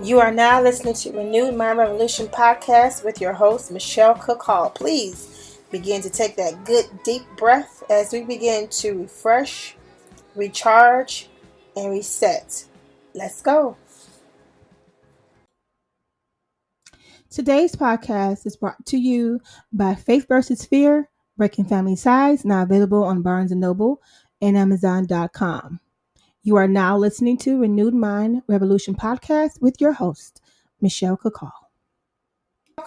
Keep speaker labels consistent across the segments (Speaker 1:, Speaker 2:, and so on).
Speaker 1: You are now listening to Renewed Mind Revolution podcast with your host, Michelle Cook Hall. Please begin to take that good deep breath as we begin to refresh, recharge, and reset. Let's go. Today's podcast is brought to you by Faith vs. Fear, Breaking Family Ties, now available on Barnes & Noble and Amazon.com. You are now listening to Renewed Mind Revolution podcast with your host, Michelle Cook Hall.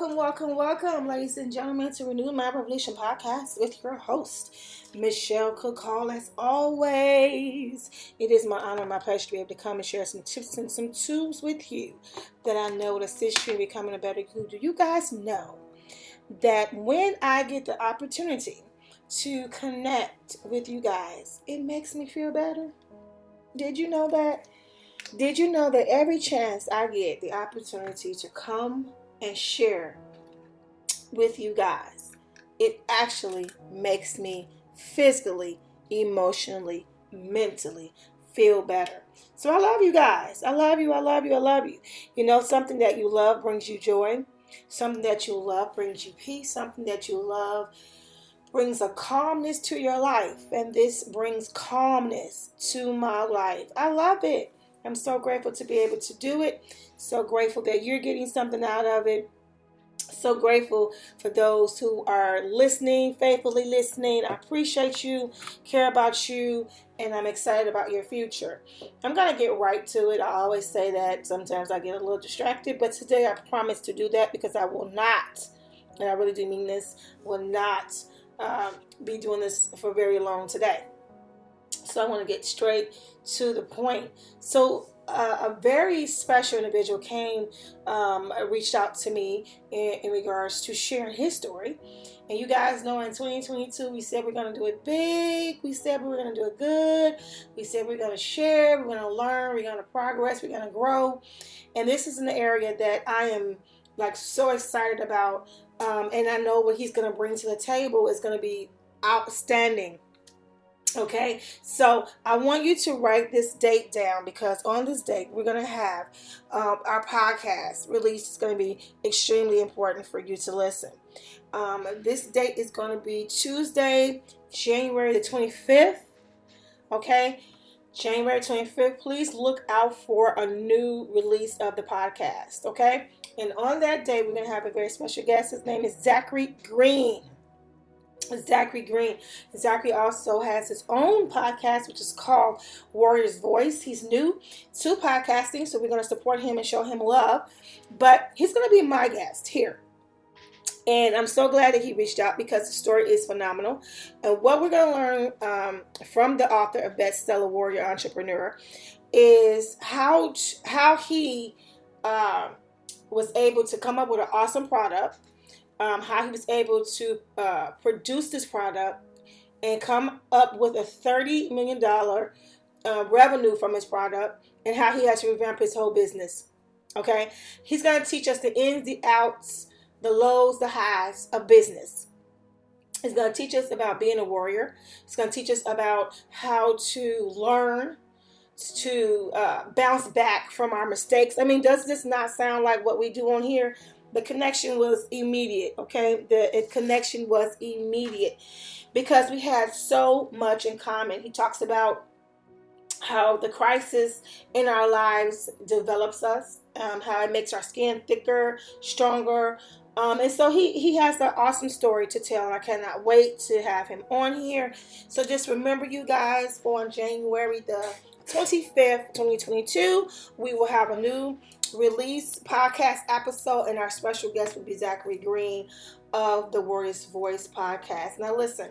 Speaker 1: Welcome, ladies and gentlemen, to Renewed Mind Revolution podcast with your host, Michelle Cook Hall. As always, it is my honor and my pleasure to be able to come and share some tips and some tools with you that I know will assist you in becoming a better you. Do you guys know that when I get the opportunity to connect with you guys, it makes me feel better? Did you know that? Did you know that every chance I get the opportunity to come and share with you guys, it actually makes me physically, emotionally, mentally feel better. So I love you guys. I love you. You know, something that you love brings you joy. Something that you love brings you peace. Something that you love brings a calmness to your life. And this brings calmness to my life. I love it. I'm so grateful to be able to do it. So grateful that you're getting something out of it. So grateful for those who are listening, faithfully listening. I appreciate you, care about you, and I'm excited about your future. I'm going to get right to it. I always say that. Sometimes I get a little distracted, but today I promise to do that because I will not, and I really do mean this, will not be doing this for very long today. So I want to get straight to the point. So a very special individual reached out to me in regards to sharing his story. And you guys know in 2022, we said we're going to do it big. We said we were going to do it good. We said we're going to share. We're going to learn. We're going to progress. We're going to grow. And this is an area that I am like so excited about. And I know what he's going to bring to the table is going to be outstanding. Okay, so I want you to write this date down because on this date we're going to have our podcast release. Is going to be extremely important for you to listen. This date is going to be Tuesday, January the 25th. Okay, January 25th. Please look out for a new release of the podcast. Okay, and on that day we're going to have a very special guest. His name is Zachary Green. Zachary also has his own podcast, which is called Warrior's Voice. He's new to podcasting, so we're going to support him and show him love. But he's going to be my guest here. And I'm so glad that he reached out because the story is phenomenal. And what we're going to learn from the author of Bestseller Warrior Entrepreneur is how he was able to come up with an awesome product. How he was able to produce this product and come up with a $30 million revenue from his product, and how he had to revamp his whole business. Okay? He's going to teach us the ins, the outs, the lows, the highs of business. He's going to teach us about being a warrior. He's going to teach us about how to learn to bounce back from our mistakes. I mean, does this not sound like what we do on here? The connection was immediate, okay? The connection was immediate because we had so much in common. He talks about how the crisis in our lives develops us, how it makes our skin thicker, stronger. And so he has an awesome story to tell, and I cannot wait to have him on here. So just remember, you guys, on January the 25th, 2022, we will have a new release podcast episode, and our special guest will be Zachary Green of the Warrior's Voice podcast. Now listen,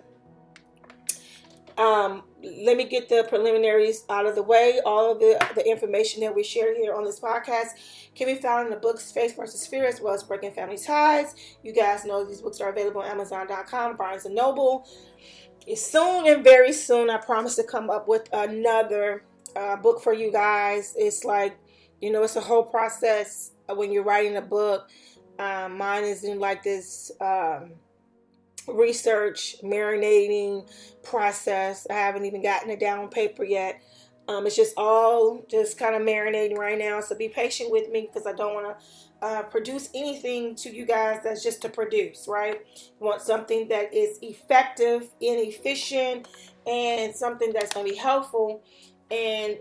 Speaker 1: let me get the preliminaries out of the way. All of the information that we share here on this podcast can be found in the books Faith vs. Fear, as well as Breaking Family Ties. You guys know these books are available on Amazon.com, Barnes & Noble. Soon and very soon, I promise to come up with another book for you guys. It's like, you know, it's a whole process when you're writing a book. Mine is in like this research, marinating process. I haven't even gotten it down on paper yet. It's just all just kind of marinating right now. So be patient with me because I don't want to produce anything to you guys that's just to produce, right? You want something that is effective and efficient and something that's going to be helpful and,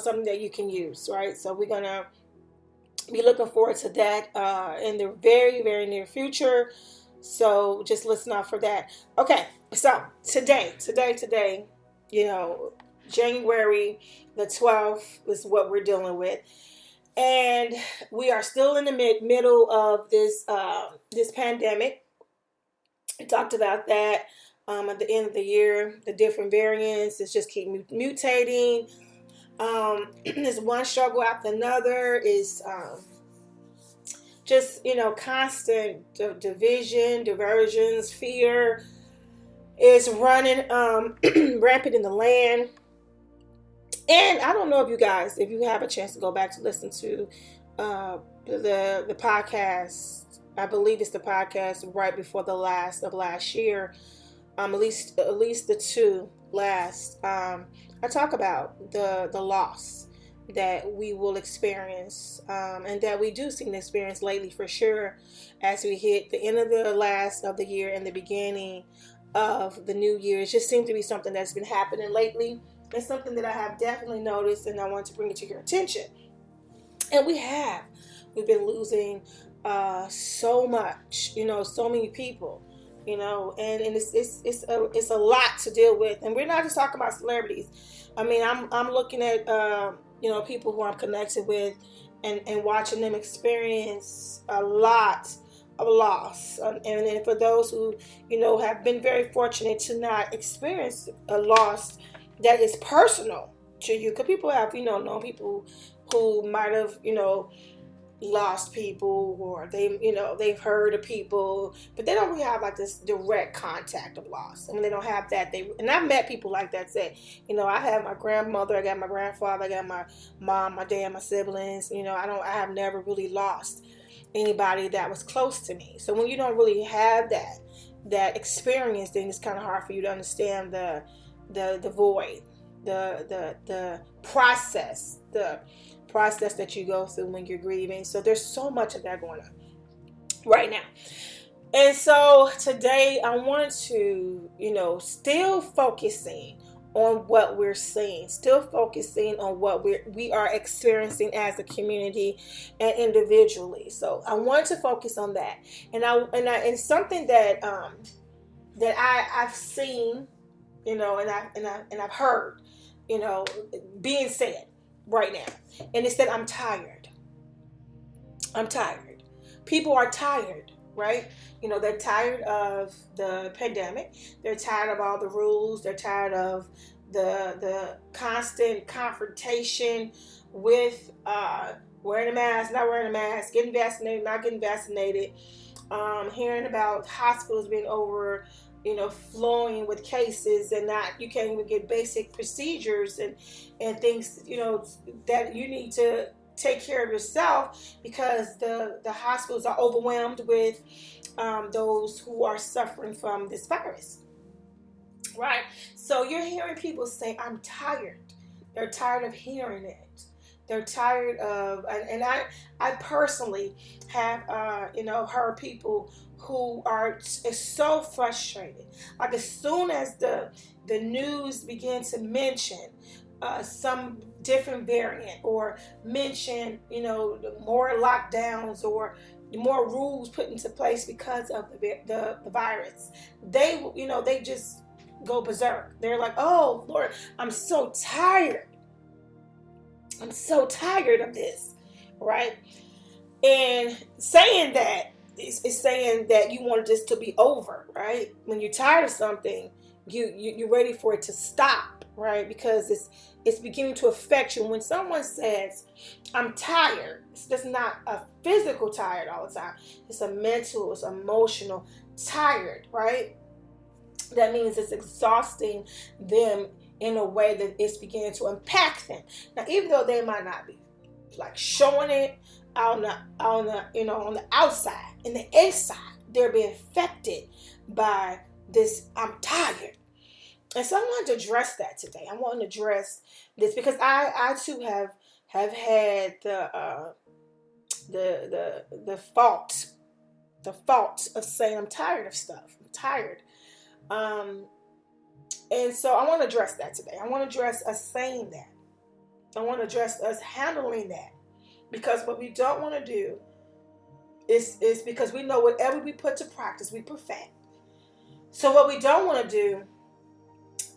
Speaker 1: something that you can use, right? So we're going to be looking forward to that in the very, very near future. So just listen out for that. Okay, so today, January the 12th is what we're dealing with. And we are still in the middle of this pandemic. We talked about that at the end of the year. The different variants, it's just keep mutating. There's one struggle after another. Is just constant division, diversions, fear is running rampant in the land. And I don't know if you have a chance to go back to listen to the podcast. I believe it's the podcast right before the last of last year. At least the two last. I talk about the loss that we will experience and that we do seem to experience lately for sure as we hit the end of the last of the year and the beginning of the new year. It just seems to be something that's been happening lately. It's something that I have definitely noticed, and I want to bring it to your attention. And we've been losing so much, so many people, and it's a lot to deal with. And we're not just talking about celebrities. I mean, I'm looking at people who I'm connected with, and watching them experience a lot of loss. And for those who have been very fortunate to not experience a loss that is personal to you, because people have known people who might have lost people, or they've heard of people, but they don't really have like this direct contact of loss. I mean, they don't have that. And I've met people like that. Said, I have my grandmother, I got my grandfather, I got my mom, my dad, my siblings. I have never really lost anybody that was close to me. So when you don't really have that experience, then it's kind of hard for you to understand the void, the process that you go through when you're grieving. So there's so much of that going on right now. And so today I want to, still focusing on what we're seeing, still focusing on what we are experiencing as a community and individually. So I want to focus on that. And something that I've seen, and I've heard, being said right now. And it's that I'm tired. People are tired, right? They're tired of the pandemic. They're tired of all the rules. They're tired of the constant confrontation with wearing a mask, not wearing a mask, getting vaccinated, not getting vaccinated, hearing about hospitals being flowing with cases, and you can't even get basic procedures and things, that you need to take care of yourself because the hospitals are overwhelmed with those who are suffering from this virus, right? So you're hearing people say, I'm tired. They're tired of hearing it. They're tired of, and I personally have, heard people who are so frustrated. Like as soon as the news began to mention some different variant, or mention, more lockdowns or more rules put into place because of the virus, they just go berserk. They're like, oh Lord, I'm so tired of this, right? And saying that is saying that you want this to be over, right? When you're tired of something, you're ready for it to stop, right? Because it's beginning to affect you. When someone says, I'm tired, it's just not a physical tired all the time. It's a mental, it's emotional tired, right? That means it's exhausting them in a way that it's beginning to impact them. Now, even though they might not be like showing it on the outside, in the inside, they're being affected by this. I'm tired. And so I wanted to address that today. I want to address this because I too have had the fault of saying I'm tired of stuff. I'm tired. And so I want to address that today. I want to address us saying that. I want to address us handling that. Because what we don't want to do is because we know whatever we put to practice, we perfect. So what we don't want to do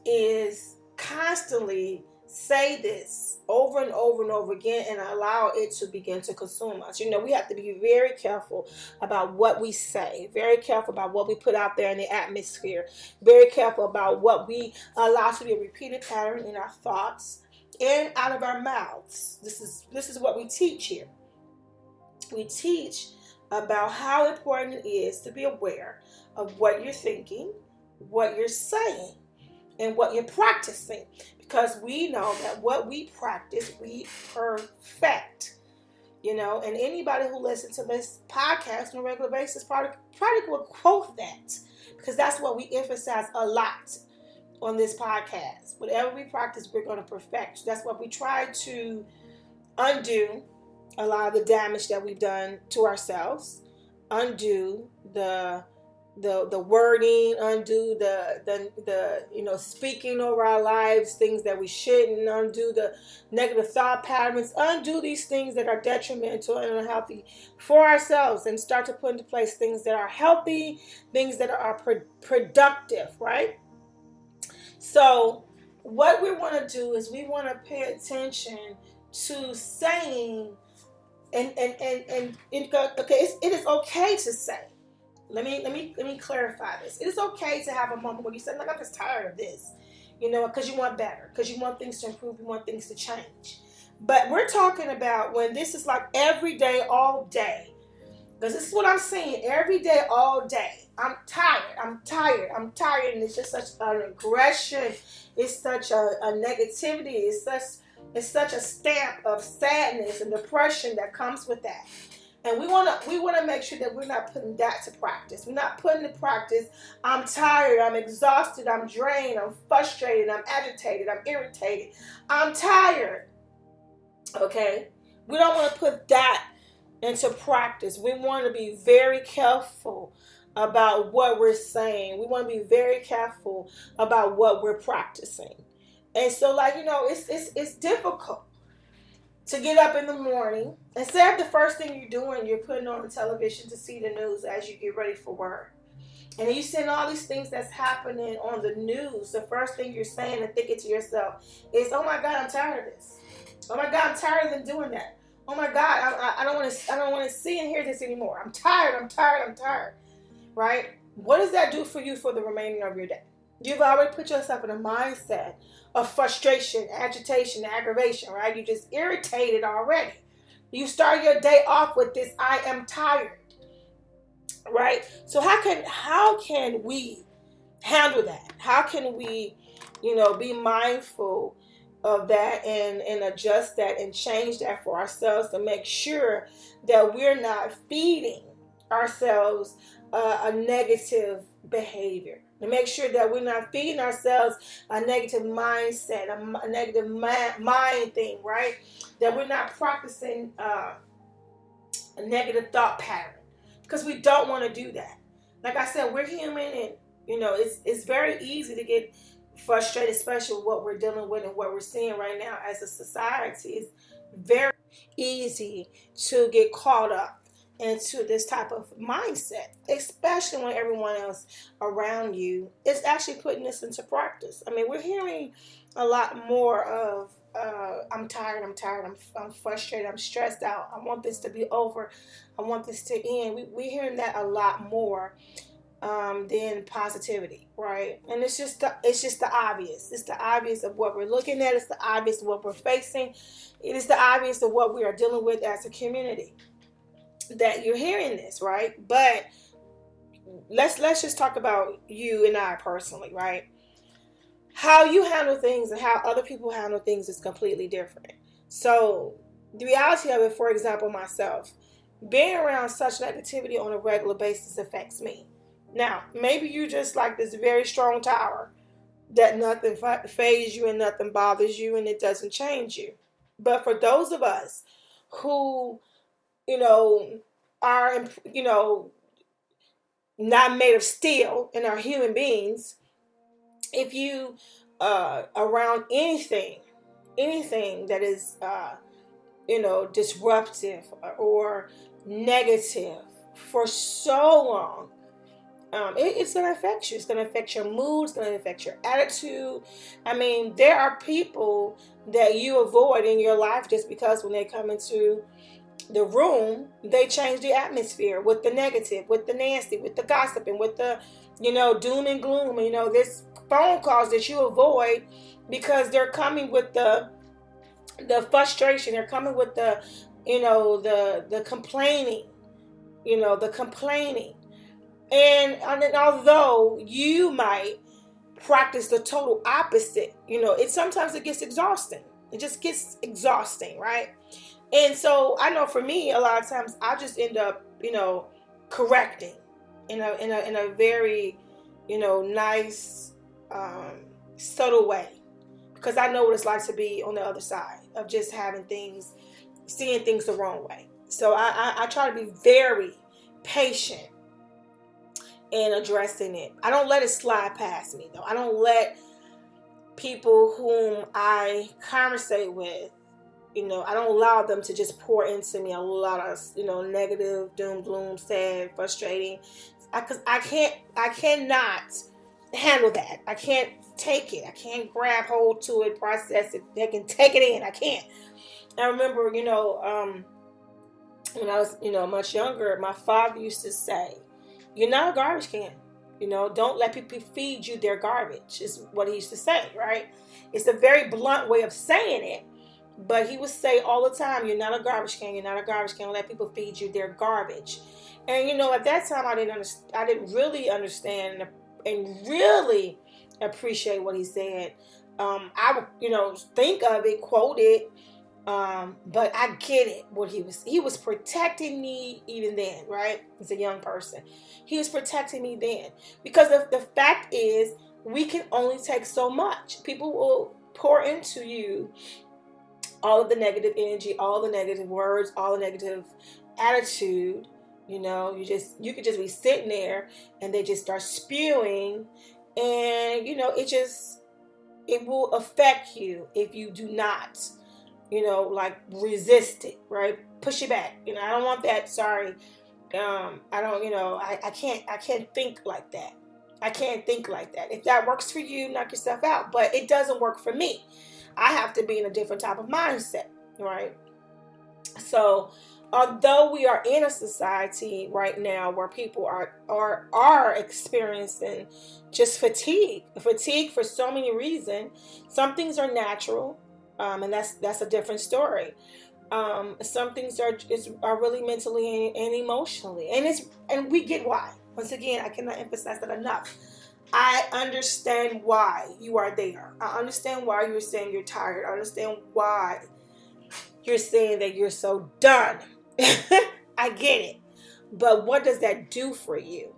Speaker 1: is constantly say this over and over and over again and allow it to begin to consume us. You know, we have to be very careful about what we say, very careful about what we put out there in the atmosphere, very careful about what we allow to be a repeated pattern in our thoughts and out of our mouths. This is what we teach here. We teach about how important it is to be aware of what you're thinking, what you're saying, and what you're practicing. Because we know that what we practice, we perfect. You know, and anybody who listens to this podcast on a regular basis probably will quote that. Because that's what we emphasize a lot on this podcast. Whatever we practice, we're going to perfect. That's what we try to undo a lot of the damage that we've done to ourselves, undo the wording, undo the speaking over our lives, things that we shouldn't, undo the negative thought patterns, undo these things that are detrimental and unhealthy for ourselves, and start to put into place things that are healthy, things that are productive, right? So what we want to do is we want to pay attention to saying and okay, it is okay to say. Let me clarify this. It is okay to have a moment where you say, "Look, I'm just tired of this," you know, because you want better, because you want things to improve, you want things to change. But we're talking about when this is like every day, all day, because this is what I'm saying every day, all day. I'm tired, and it's just such an aggression. It's such a negativity. It's such a stamp of sadness and depression that comes with that. And we want to make sure that we're not putting that to practice. We're not putting to practice, I'm tired, I'm exhausted, I'm drained, I'm frustrated, I'm agitated, I'm irritated, I'm tired. Okay? We don't want to put that into practice. We want to be very careful about what we're saying. We want to be very careful about what we're practicing. And so, like, you know, it's difficult to get up in the morning and say the first thing you're doing, you're putting on the television to see the news as you get ready for work. And you seeing all these things that's happening on the news. The first thing you're saying and thinking to yourself is, "Oh my God, I'm tired of this. Oh my God, I'm tired of them doing that. Oh my God, I don't want to see and hear this anymore. I'm tired. Right? What does that do for you for the remaining of your day? You've already put yourself in a mindset of frustration, agitation, aggravation, right? You're just irritated already. You start your day off with this, "I am tired," right? So how can we handle that? How can we, be mindful of that and adjust that and change that for ourselves to make sure that we're not feeding ourselves a negative behavior, to make sure that we're not feeding ourselves a negative mindset, a negative mind thing, right? That we're not practicing a negative thought pattern, because we don't want to do that. Like I said, we're human, and it's very easy to get frustrated, especially with what we're dealing with and what we're seeing right now as a society. It's very easy to get caught up into this type of mindset, especially when everyone else around you is actually putting this into practice. I mean, we're hearing a lot more of I'm tired, I'm frustrated, I'm stressed out, I want this to be over, I want this to end. We're hearing that a lot more than positivity, right? And it's just the obvious. It's the obvious of what we're looking at. It's the obvious of what we're facing. It is the obvious of what we are dealing with as a community, that you're hearing this, right? But let's just talk about you and I personally, right? How you handle things and how other people handle things is completely different. So the reality of it, for example, myself, being around such negativity on a regular basis affects me. Now, maybe you just like this very strong tower, that nothing phases you and nothing bothers you and it doesn't change you. But for those of us who, you know, are, not made of steel and are human beings, if you around anything that is disruptive or negative for so long, it's going to affect you. It's going to affect your mood. It's going to affect your attitude. I mean, there are people that you avoid in your life just because when they come into the room, they change the atmosphere with the negative, with the nasty, with the gossiping, with the, doom and gloom. There's phone calls that you avoid because they're coming with the frustration. They're coming with the complaining, the complaining. And although you might practice the total opposite, sometimes it gets exhausting. It just gets exhausting, right? And so I know for me, a lot of times I just end up, correcting in a very, nice, subtle way, because I know what it's like to be on the other side of just seeing things the wrong way. So I try to be very patient in addressing it. I don't let it slide past me, though. I don't let people whom I conversate with, I don't allow them to just pour into me a lot of, negative, doom, gloom, sad, frustrating. Because I cannot handle that. I can't take it. I can't grab hold to it, process it. They can take it in. I can't. I remember, when I was, much younger, my father used to say, "You're not a garbage can. Don't let people feed you their garbage," is what he used to say, right? It's a very blunt way of saying it, but he would say all the time, "You're not a garbage can. You're not a garbage can. Don't let people feed you their garbage." And, at that time, I didn't really understand and really appreciate what he said. I would, think of it, quote it, but I get it. He was protecting me even then, right? As a young person, he was protecting me then, because the fact is, we can only take so much. People will pour into you all of the negative energy, all the negative words, all the negative attitude. You could just be sitting there and they just start spewing, and it will affect you if you do not like resist it, right? Push it back. I don't want that. Sorry. I don't, I can't think like that. I can't think like that. If that works for you, knock yourself out. But it doesn't work for me. I have to be in a different type of mindset, right? So, although we are in a society right now where people are experiencing just fatigue for so many reasons, some things are natural, and that's a different story. Some things are really mentally and emotionally, and we get why. Once again, I cannot emphasize that enough. I understand why you are there. I understand why you're saying you're tired. I understand why you're saying that you're so done. I get it. But what does that do for you?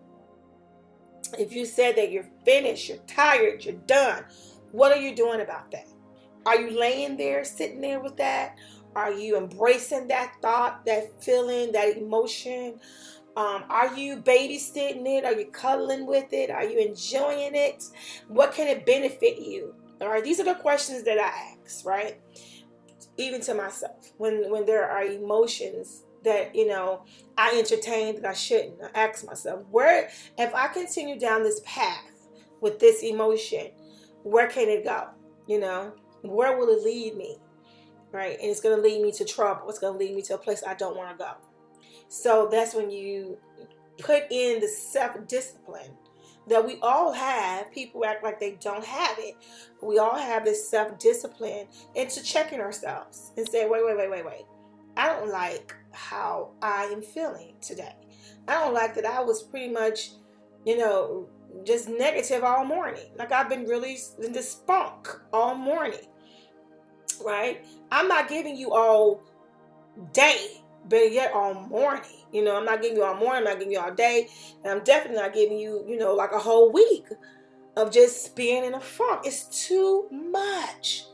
Speaker 1: If you said that you're finished, you're tired, you're done, what are you doing about that? Are you laying there, sitting there with that? Are you embracing that thought, that feeling, that emotion? Are you babysitting it? Are you cuddling with it? Are you enjoying it? What can it benefit you? All right, these are the questions that I ask, right? Even to myself, when there are emotions that I entertain that I shouldn't. I ask myself, where, if I continue down this path with this emotion, where can it go? Where will it lead me? Right? And it's going to lead me to trouble. It's going to lead me to a place I don't want to go. So that's when you put in the self-discipline that we all have. People act like they don't have it. We all have this self-discipline into checking ourselves and say, wait. I don't like how I am feeling today. I don't like that I was pretty much, just negative all morning. Like I've been really in this funk all morning, right? I'm not giving you all day, but yet all morning. I'm not giving you all morning, I'm not giving you all day, and I'm definitely not giving you, like a whole week of just being in a funk. It's too much.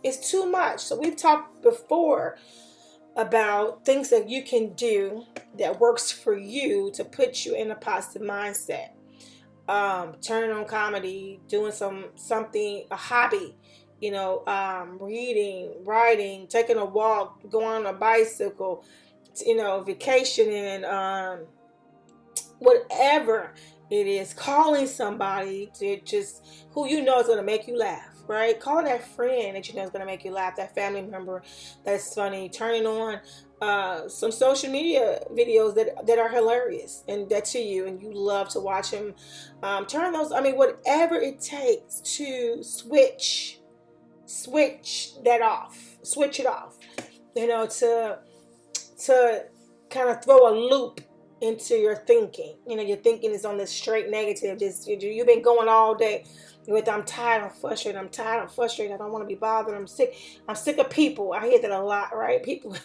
Speaker 1: It's too much. So we've talked before about things that you can do that works for you to put you in a positive mindset. Turning on comedy, doing something, a hobby, reading, writing, taking a walk, going on a bicycle, vacationing, whatever it is, calling somebody to just who you know is going to make you laugh, right? Call that friend that you know is going to make you laugh, that family member that's funny, turning on some social media videos that are hilarious and that to you and you love to watch them. Turn those, whatever it takes to switch that off, switch it off, to kind of throw a loop into your thinking. Your thinking is on this straight negative. Just you've been going all day with I'm tired, I'm frustrated, I don't want to be bothered, I'm sick of people. I hear that a lot, right? People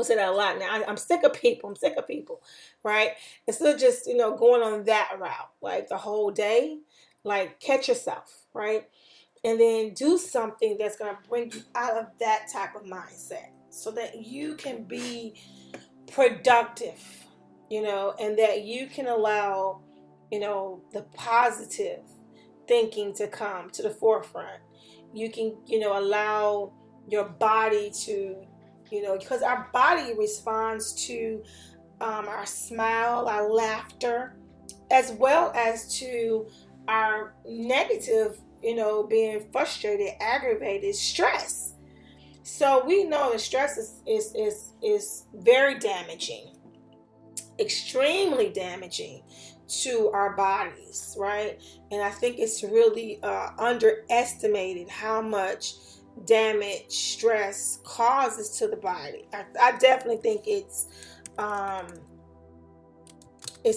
Speaker 1: say that a lot now. I'm sick of people, right? Instead of just going on that route like the whole day, like catch yourself, right? And then do something that's going to bring you out of that type of mindset so that you can be productive, and that you can allow, the positive thinking to come to the forefront. You can, allow your body to, because our body responds to our smile, our laughter, as well as to our negative, being frustrated, aggravated, stress. So we know that stress is very damaging, extremely damaging to our bodies, right? And I think it's really underestimated how much damage stress causes to the body. I definitely think it's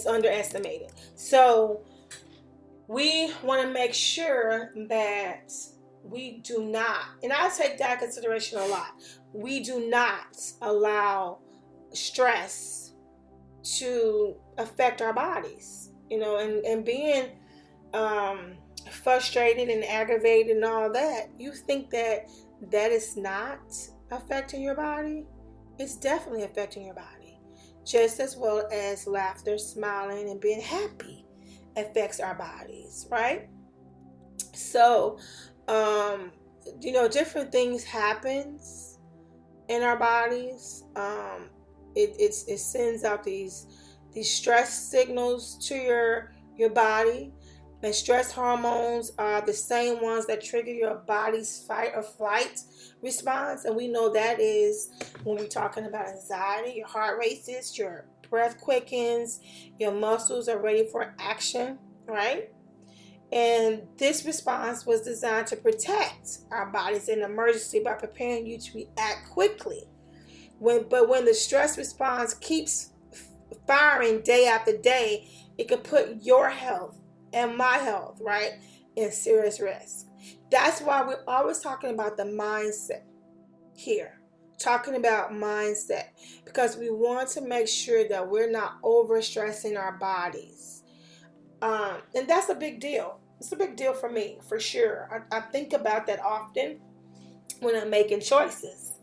Speaker 1: underestimated. So we want to make sure that we do not, and I take that into consideration a lot, we do not allow stress to affect our bodies, and being frustrated and aggravated and all that. You think that is not affecting your body? It's definitely affecting your body, just as well as laughter, smiling, and being happy affects our bodies, right? So different things happens in our bodies. It sends out these stress signals to your body. And stress hormones are the same ones that trigger your body's fight or flight response. And we know that is when we're talking about anxiety. Your heart races, your breath quickens, your muscles are ready for action, right? And this response was designed to protect our bodies in emergency by preparing you to react quickly. But when the stress response keeps firing day after day, it could put your health and my health, right, in serious risk. That's why we're always talking about the mindset here. Talking about mindset, because we want to make sure that we're not overstressing our bodies. And that's a big deal. It's a big deal for me, for sure. I think about that often when I'm making choices.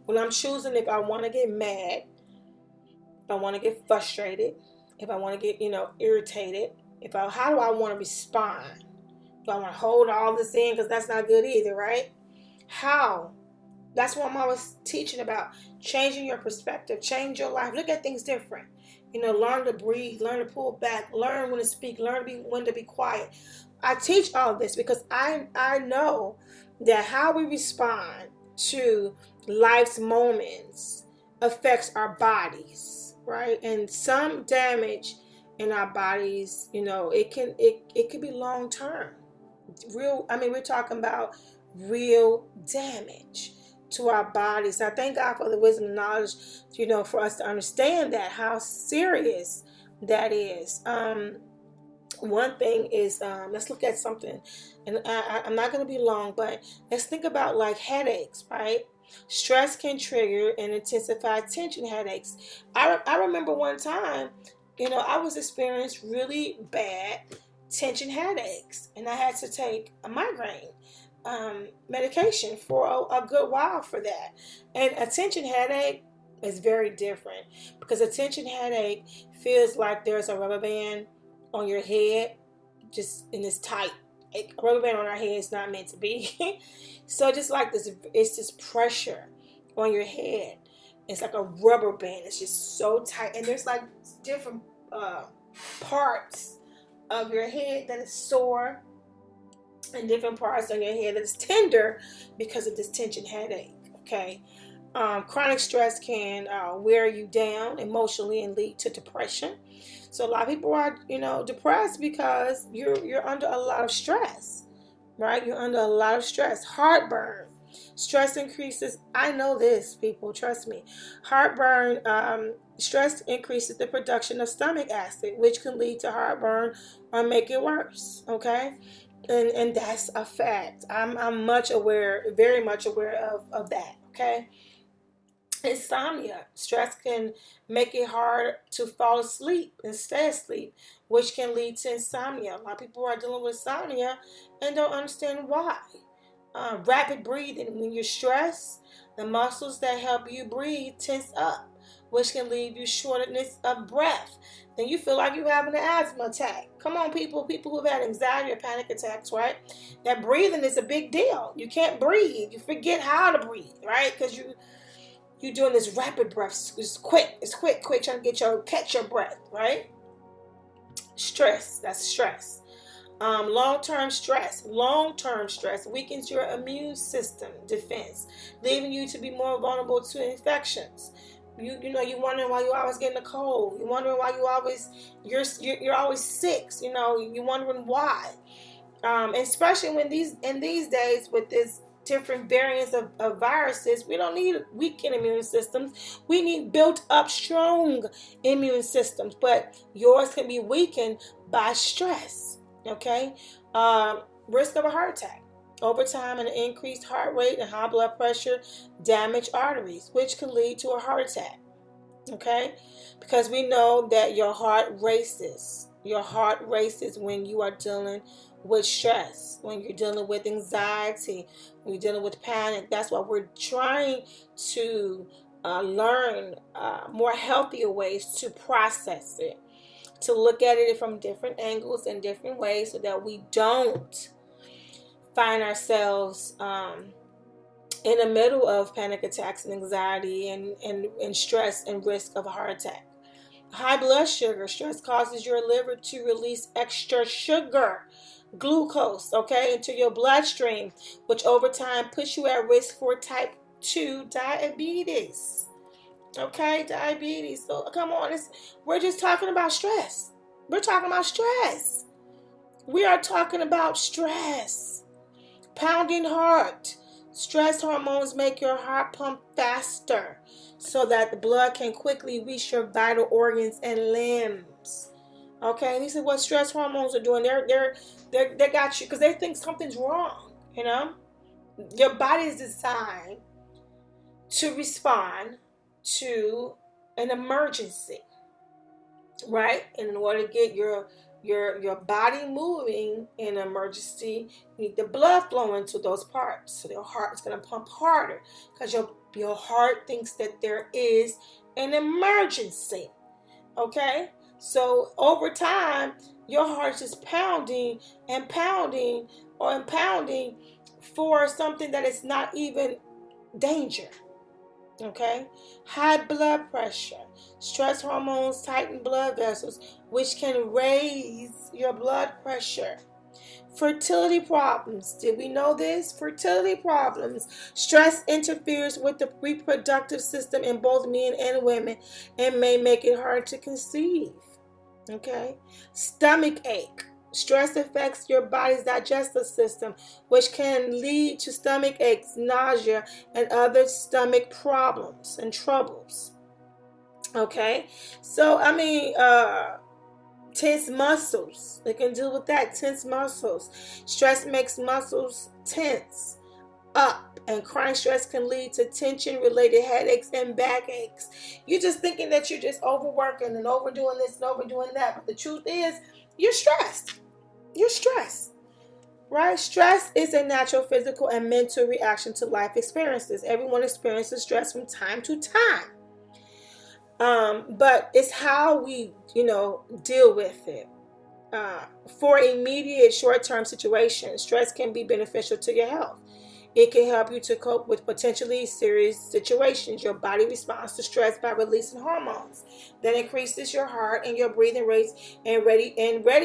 Speaker 1: When I'm choosing if I want to get mad, if I want to get frustrated, if I want to get, irritated, how do I want to respond? Do I want to hold all this in? Because that's not good either, right? How? That's what I'm always teaching about. Changing your perspective, change your life. Look at things different. Learn to breathe, learn to pull back, learn when to speak, learn when to be quiet. I teach all of this because I know that how we respond to life's moments affects our bodies, right? And some damage in our bodies, it can be long term. We're talking about real damage to our bodies. I thank God for the wisdom and knowledge, for us to understand that, how serious that is. One thing is, let's look at something, and I'm not going to be long, but let's think about like headaches, right? Stress can trigger and intensify tension headaches. I remember one time, I was experiencing really bad tension headaches, and I had to take a migraine medication for a good while for that. And a tension headache is very different, because a tension headache feels like there's a rubber band on your head, just and it's tight. A rubber band on our head is not meant to be. So just like this, it's this pressure on your head. It's like a rubber band. It's just so tight, and there's like different parts of your head that is sore, and different parts on your head that is tender because of this tension headache. Okay, chronic stress can wear you down emotionally and lead to depression. So a lot of people are, depressed because you're under a lot of stress, right? You're under a lot of stress. Heartburn. Stress increases. I know this, people. Trust me. Heartburn. Stress increases the production of stomach acid, which can lead to heartburn or make it worse. Okay, and that's a fact. I'm very much aware of that. Okay. Insomnia. Stress can make it hard to fall asleep and stay asleep, which can lead to insomnia. A lot of people are dealing with insomnia and don't understand why. Rapid breathing. When you're stressed, the muscles that help you breathe tense up, which can leave you shortness of breath. Then you feel like you're having an asthma attack. Come on, people who've had anxiety or panic attacks, right? That breathing is a big deal. You can't breathe. You forget how to breathe, right? Because you're doing this rapid breath. It's quick, trying to catch your breath, right? Stress. That's stress. Long-term stress weakens your immune system defense, leaving you to be more vulnerable to infections. You're wondering why you always getting a cold. You're wondering why you're always sick. You're wondering why. Especially when in these days with this different variants of viruses, we don't need weakened immune systems. We need built up strong immune systems. But yours can be weakened by stress. Okay, risk of a heart attack. Over time, an increased heart rate and high blood pressure damage arteries, which can lead to a heart attack. Okay, because we know that your heart races. Your heart races when you are dealing with stress, when you're dealing with anxiety, when you're dealing with panic. That's why we're trying to learn more healthier ways to process it, to look at it from different angles and different ways, so that we don't find ourselves in the middle of panic attacks and anxiety and stress and risk of a heart attack. High blood sugar. Stress causes your liver to release extra sugar, glucose, into your bloodstream, which over time puts you at risk for type 2 diabetes. Okay, diabetes. So come on, we're just talking about stress. We're talking about stress. We are talking about stress. Pounding heart. Stress hormones make your heart pump faster so that the blood can quickly reach your vital organs and limbs. Okay, this is what stress hormones are doing. They got you because they think something's wrong. Your body is designed to respond to an emergency, right? And in order to get your body moving in an emergency, you need the blood flowing to those parts. So your heart is going to pump harder because your heart thinks that there is an emergency. Okay? So over time, your heart is pounding and pounding and pounding for something that is not even danger. Okay, high blood pressure. Stress hormones tighten blood vessels, which can raise your blood pressure. Fertility problems. Did we know this? Fertility problems. Stress interferes with the reproductive system in both men and women and may make it hard to conceive. Okay, stomach ache. Stress affects your body's digestive system, which can lead to stomach aches, nausea, and other stomach problems and troubles. Okay, so tense muscles. They can deal with that. Tense muscles. Stress makes muscles tense up, and chronic stress can lead to tension-related headaches and backaches. You're just thinking that you're just overworking and overdoing this and overdoing that, but the truth is, you're stressed. You're stressed, right? Stress is a natural physical and mental reaction to life experiences. Everyone experiences stress from time to time. But it's how we, deal with it. For immediate short-term situations, stress can be beneficial to your health. It can help you to cope with potentially serious situations. Your body responds to stress by releasing hormones that increases your heart and your breathing rates and ready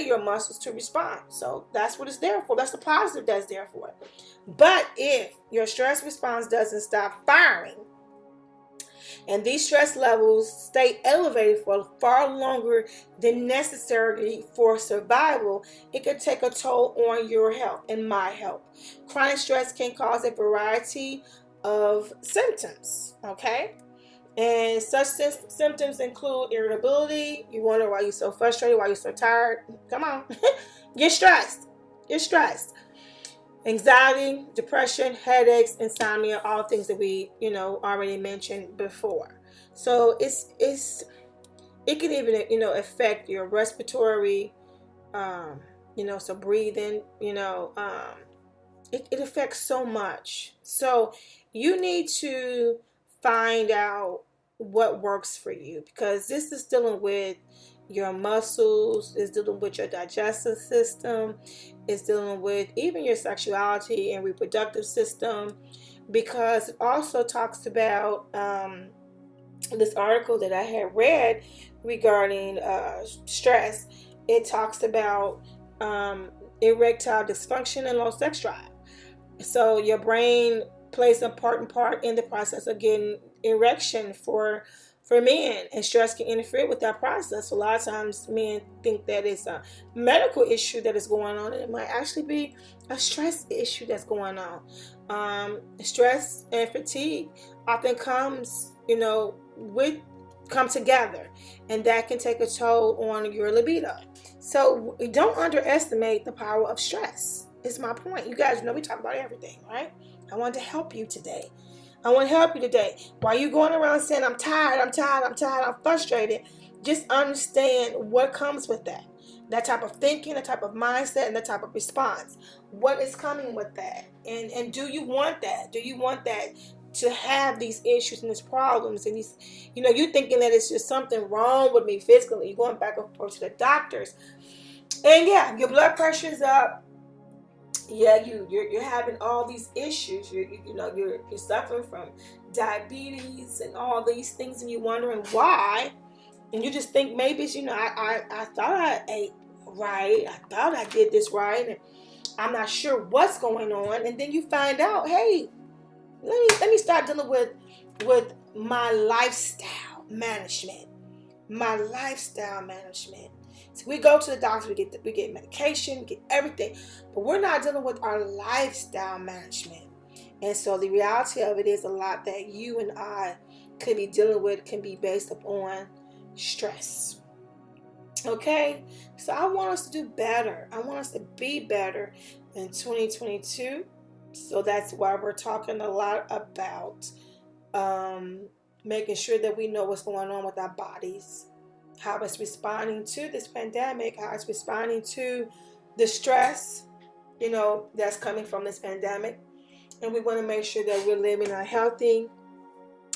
Speaker 1: your muscles to respond. So that's what it's there for. That's the positive that's there for it. But if your stress response doesn't stop firing, and these stress levels stay elevated for far longer than necessary for survival, it could take a toll on your health and my health. Chronic stress can cause a variety of symptoms, okay? And such symptoms include irritability. You wonder why you're so frustrated, why you're so tired. Come on. You're stressed. You're stressed. Anxiety, depression, headaches, insomnia, all things that we, already mentioned before. So it can even, affect your respiratory, so breathing, it affects so much. So you need to find out what works for you, because this is dealing with your muscles, is dealing with your digestive system, is dealing with even your sexuality and reproductive system, because it also talks about this article that I had read regarding stress. It talks about erectile dysfunction and low sex drive. So your brain plays an important part in the process of getting erection for men, and stress can interfere with that process. A lot of times men think that it's a medical issue that is going on, and it might actually be a stress issue that's going on. Stress and fatigue often come together, and that can take a toll on your libido. So don't underestimate the power of stress. It's my point. You guys know we talk about everything, right? I want to help you today. While you going around saying, I'm tired, I'm frustrated, just understand what comes with that. That type of thinking, that type of mindset, and that type of response. What is coming with that? And do you want that? Do you want that to have these issues and these problems and these, you thinking that it's just something wrong with me physically. You're going back and forth to the doctors. And yeah, your blood pressure is up. Yeah, you're having all these issues. You're suffering from diabetes and all these things, and you're wondering why. And you just think maybe it's, I thought I ate right. I thought I did this right, and I'm not sure what's going on. And then you find out, hey, let me start dealing with my lifestyle management. So we go to the doctor, we get medication, we get everything, but we're not dealing with our lifestyle management. And so the reality of it is, a lot that you and I could be dealing with can be based upon stress. Okay? So I want us to do better. I want us to be better in 2022. So that's why we're talking a lot about making sure that we know what's going on with our bodies, how it's responding to this pandemic, how it's responding to the stress, that's coming from this pandemic. And we want to make sure that we're living a healthy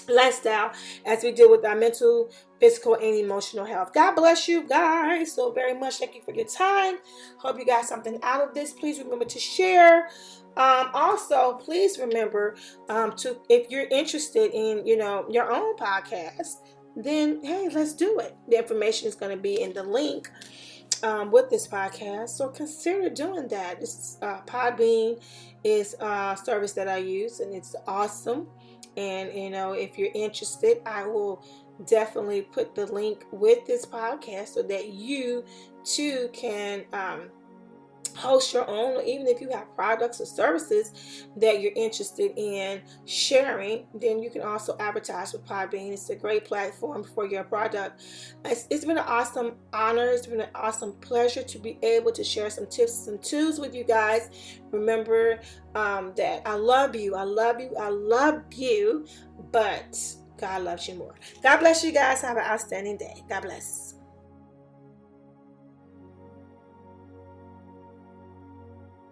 Speaker 1: lifestyle as we deal with our mental, physical, and emotional health. God bless you guys so very much. Thank you for your time. Hope you got something out of this. Please remember to share. Also, please remember to, if you're interested in, your own podcast, then hey, let's do it. The information is going to be in the link with this podcast, so consider doing that. This Podbean is a service that I use, and it's awesome. And if you're interested, I will definitely put the link with this podcast so that you too can host your own, or even if you have products or services that you're interested in sharing, then you can also advertise with Podbean. It's a great platform for your product. It's been an awesome honor. It's been an awesome pleasure to be able to share some tips and tools with you guys. Remember that I love you, but God loves you more. God bless you guys. Have an outstanding day. God bless.